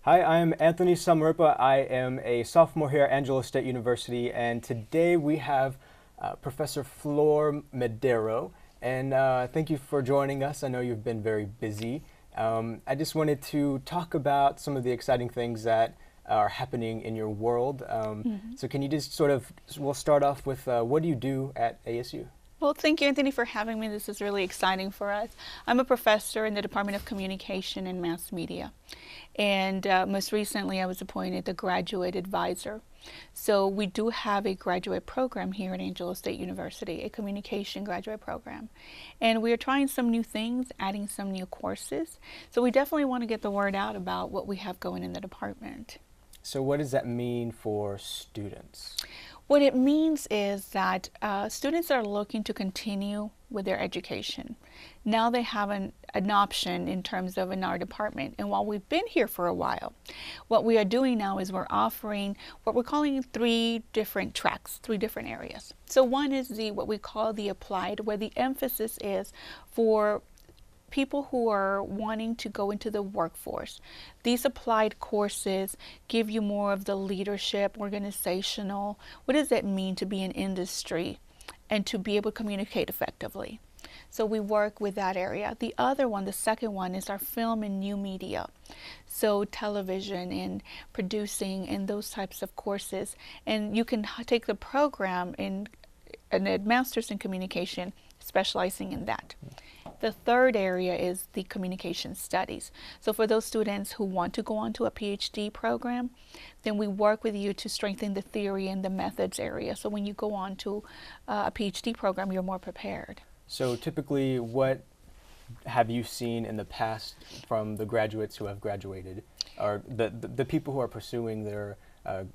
Hi, I'm Anthony Samarripa. I am a sophomore here at Angelo State University, and today we have Professor Flor Madero. And thank you for joining us. I know you've been very busy. I just wanted to talk about some of the exciting things that are happening in your world. So can you just we'll start off with what do you do at ASU? Well, thank you, Anthony, for having me. This is really exciting for us. I'm a professor in the Department of Communication and Mass Media. And most recently, I was appointed the graduate advisor. So we do have a graduate program here at Angelo State University, a communication graduate program. And we are trying some new things, adding some new courses. So we definitely want to get the word out about what we have going in the department. So what does that mean for students? What it means is that students are looking to continue with their education. Now they have an option in terms of in our department. And while we've been here for a while, what we are doing now is we're offering what we're calling three different tracks, three different areas. So one is what we call the applied, where the emphasis is for people who are wanting to go into the workforce. These applied courses give you more of the leadership, organizational, what does it mean to be in industry and to be able to communicate effectively. So we work with that area. The other one, the second one, is our film and new media. So television and producing and those types of courses. And you can take the program in a master's in communication, specializing in that. The third area is the communication studies. So for those students who want to go on to a PhD program, then we work with you to strengthen the theory and the methods area. So when you go on to a PhD program, you're more prepared. So typically, what have you seen in the past from the graduates who have graduated, or the people who are pursuing their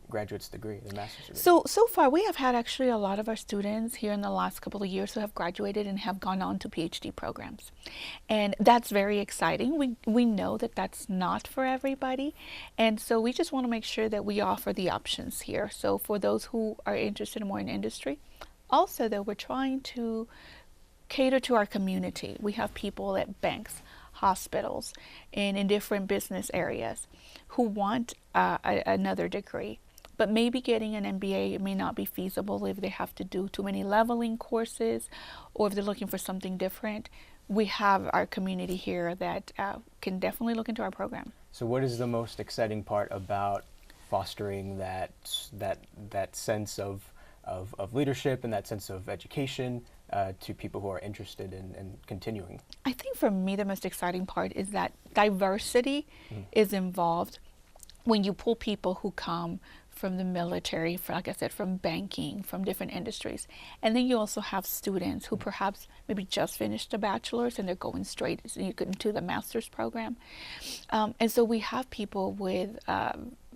graduate's degree, their master's degree? So far, we have had actually a lot of our students here in the last couple of years who have graduated and have gone on to PhD programs. And that's very exciting. We know that that's not for everybody. And so we just want to make sure that we offer the options here. So for those who are interested more in industry, also though, we're trying to cater to our community. We have people at banks, hospitals, and in different business areas who want another degree. But maybe getting an MBA may not be feasible if they have to do too many leveling courses or if they're looking for something different. We have our community here that can definitely look into our program. So what is the most exciting part about fostering that sense of leadership and that sense of education to people who are interested in continuing? I think for me the most exciting part is that diversity is involved when you pull people who come from the military, like I said, from banking, from different industries. And then you also have students who perhaps maybe just finished a bachelor's and they're going straight into the master's program. And so we have people with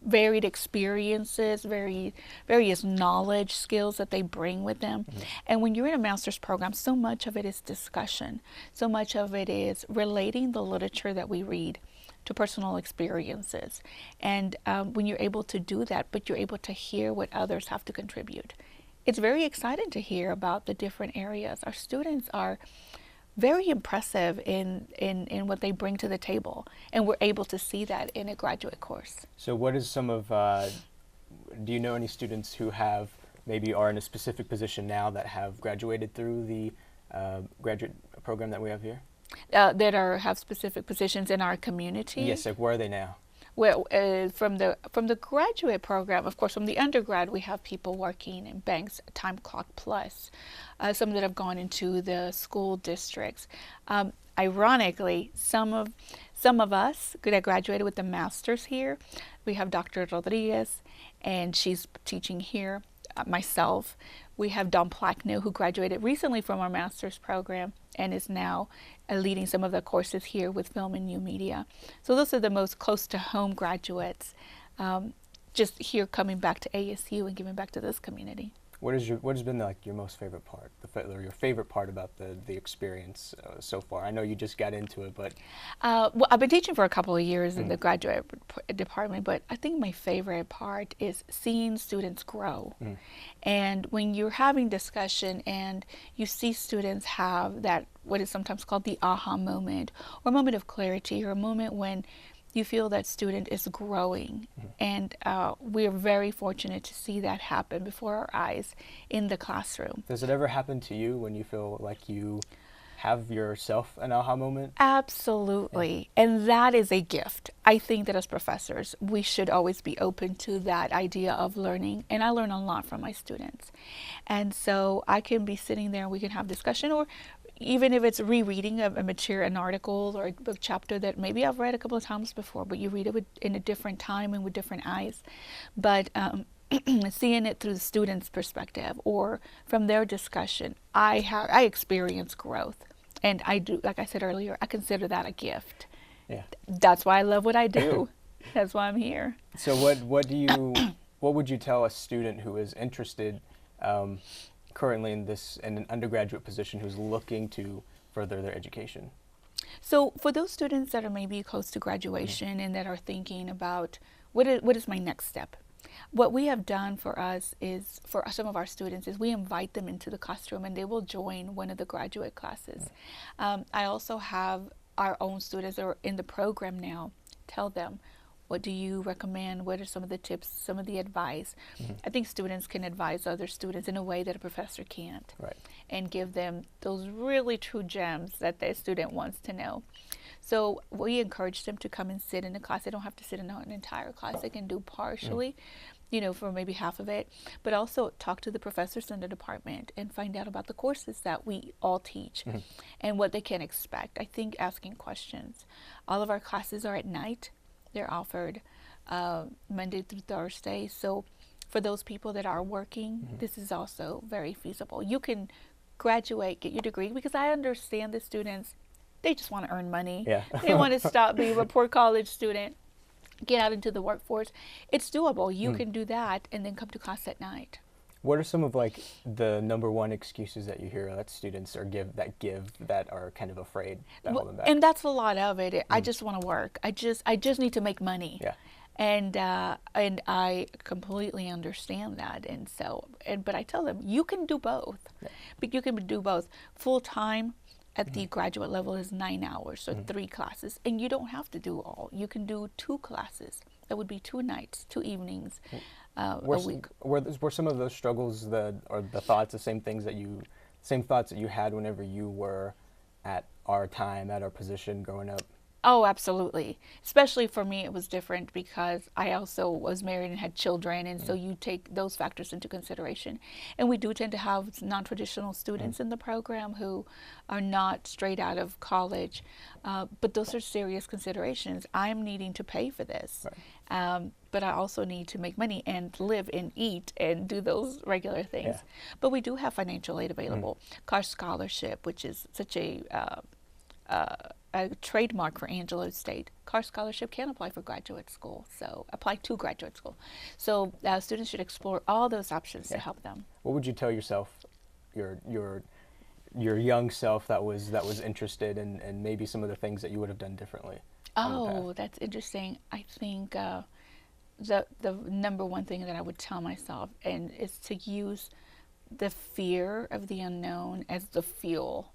varied experiences, various knowledge, skills that they bring with them. And when you're in a master's program, so much of it is discussion. So much of it is relating the literature that we read to personal experiences. And when you're able to do that, but you're able to hear what others have to contribute. It's very exciting to hear about the different areas. Our students are very impressive in what they bring to the table, and we're able to see that in a graduate course. So what is some of, do you know any students who have maybe are in a specific position now that have graduated through the graduate program that we have here? That have specific positions in our community? Yes, like where are they now? Well, from the graduate program, of course, from the undergrad, we have people working in banks, Time Clock Plus, some that have gone into the school districts. Ironically, some of us that graduated with the master's here, we have Dr. Rodriguez, and she's teaching here. Myself, we have Don Plackno, who graduated recently from our master's program and is now leading some of the courses here with film and new media. So those are the most close to home graduates, just here coming back to ASU and giving back to this community. What has been like your most favorite part, or your favorite part about the experience so far? I know you just got into it, but well, I've been teaching for a couple of years in the graduate department, but I think my favorite part is seeing students grow. And when you're having discussion and you see students have that, what is sometimes called the aha moment, or a moment of clarity, or a moment when you feel that student is growing. And we're very fortunate to see that happen before our eyes in the classroom. Does it ever happen to you when you feel like you have yourself an aha moment? Absolutely. And that is a gift. I think that as professors, we should always be open to that idea of learning. And I learn a lot from my students. And so I can be sitting there and we can have discussion, or even if it's rereading an article or a book chapter that maybe I've read a couple of times before, but you read it in a different time and with different eyes. But seeing it through the student's perspective or from their discussion, I experience growth. And I do, like I said earlier, I consider that a gift. Yeah. That's why I love what I do. That's why I'm here. So what would you tell a student who is interested currently in an undergraduate position, who's looking to further their education? So for those students that are maybe close to graduation and that are thinking about what is my next step, what we have done for us is, for some of our students, is we invite them into the classroom and they will join one of the graduate classes. I also have our own students that are in the program now tell them, what do you recommend? What are some of the tips, some of the advice? I think students can advise other students in a way that a professor can't. Right. And give them those really true gems that the student wants to know. So we encourage them to come and sit in a class. They don't have to sit in an entire class. They can do partially, for maybe half of it. But also talk to the professors in the department and find out about the courses that we all teach and what they can expect. I think asking questions. All of our classes are at night. They're offered Monday through Thursday. So for those people that are working, this is also very feasible. You can graduate, get your degree, because I understand the students, they just want to earn money. Yeah. They want to stop being a poor college student, get out into the workforce. It's doable. You can do that and then come to class at night. What are some of the number one excuses that you hear that students that are kind of afraid, that hold them back? And that's a lot of it. I just want to work. I just need to make money. Yeah. And I completely understand that. But I tell them, you can do both. Yeah. But you can do both. Full time at the graduate level is 9 hours, so 3 classes. And you don't have to do all. You can do 2 classes. That would be 2 nights, 2 evenings a week. Were some of those struggles the thoughts the same thoughts that you had whenever you were at our position growing up? Oh, absolutely. Especially for me, it was different because I also was married and had children, and so you take those factors into consideration. And we do tend to have non-traditional students in the program who are not straight out of college, but those are serious considerations. I'm needing to pay for this, but I also need to make money and live and eat and do those regular things. Yeah. But we do have financial aid available. CAR Scholarship, which is such a trademark for Angelo State. CAR Scholarship can apply for graduate school, so apply to graduate school. So students should explore all those options to help them. What would you tell yourself, your young self that was interested and maybe some of the things that you would have done differently? Oh, that's interesting. I think the number one thing that I would tell myself is to use the fear of the unknown as the fuel,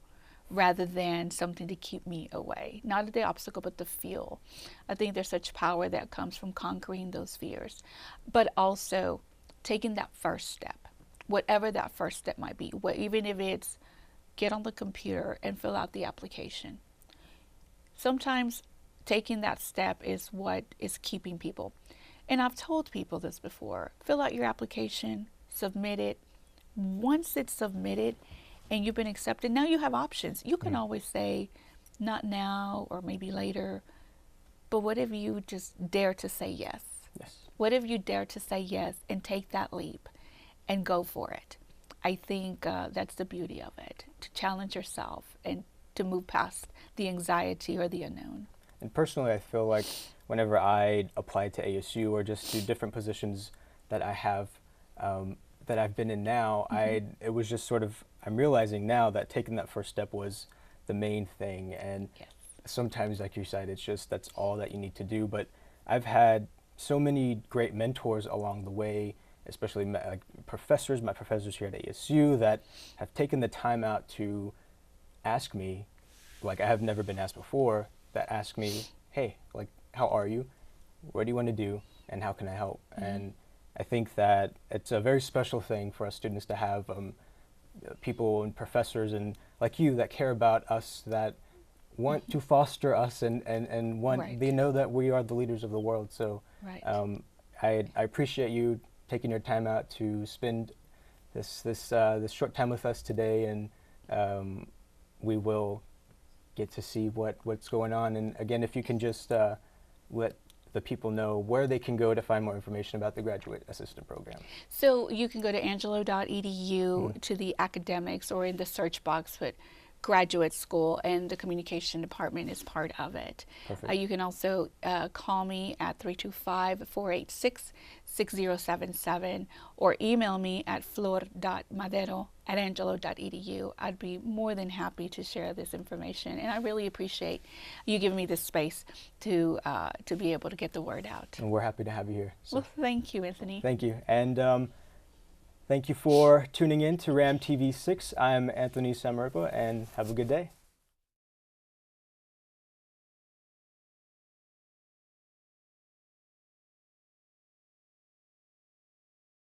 rather than something to keep me away. Not the obstacle, but the fuel. I think there's such power that comes from conquering those fears, but also taking that first step, whatever that first step might be, even if it's get on the computer and fill out the application. Sometimes taking that step is what is keeping people. And I've told people this before, fill out your application, submit it. Once it's submitted, and you've been accepted, now you have options. You can always say, not now or maybe later, but what if you just dare to say yes? Yes. What if you dare to say yes and take that leap and go for it? I think that's the beauty of it, to challenge yourself and to move past the anxiety or the unknown. And personally, I feel like whenever I apply to ASU or just to different positions that I have, that I've been in now, it was just sort of, I'm realizing now that taking that first step was the main thing. And sometimes, like you said, it's just, that's all that you need to do. But I've had so many great mentors along the way, especially my professors here at ASU, that have taken the time out to ask me, like I have never been asked before, that ask me, hey, like, how are you? What do you want to do? And how can I help? And I think that it's a very special thing for us students to have people and professors and like you that care about us, that want to foster us and want, Right. they know that we are the leaders of the world. So Right. I appreciate you taking your time out to spend this short time with us today, and we will get to see what's going on. And again, if you can just let the people know where they can go to find more information about the graduate assistant program. So you can go to angelo.edu to the academics, or in the search box put graduate school, and the communication department is part of it. Perfect. You can also call me at 325-486-6077 or email me at flor.madero@angelo.edu. I'd be more than happy to share this information, and I really appreciate you giving me this space to be able to get the word out. And we're happy to have you here. So Well, thank you, Anthony. thank you. And thank you for tuning in to RAM TV 6. I'm Anthony Samarpa, and have a good day.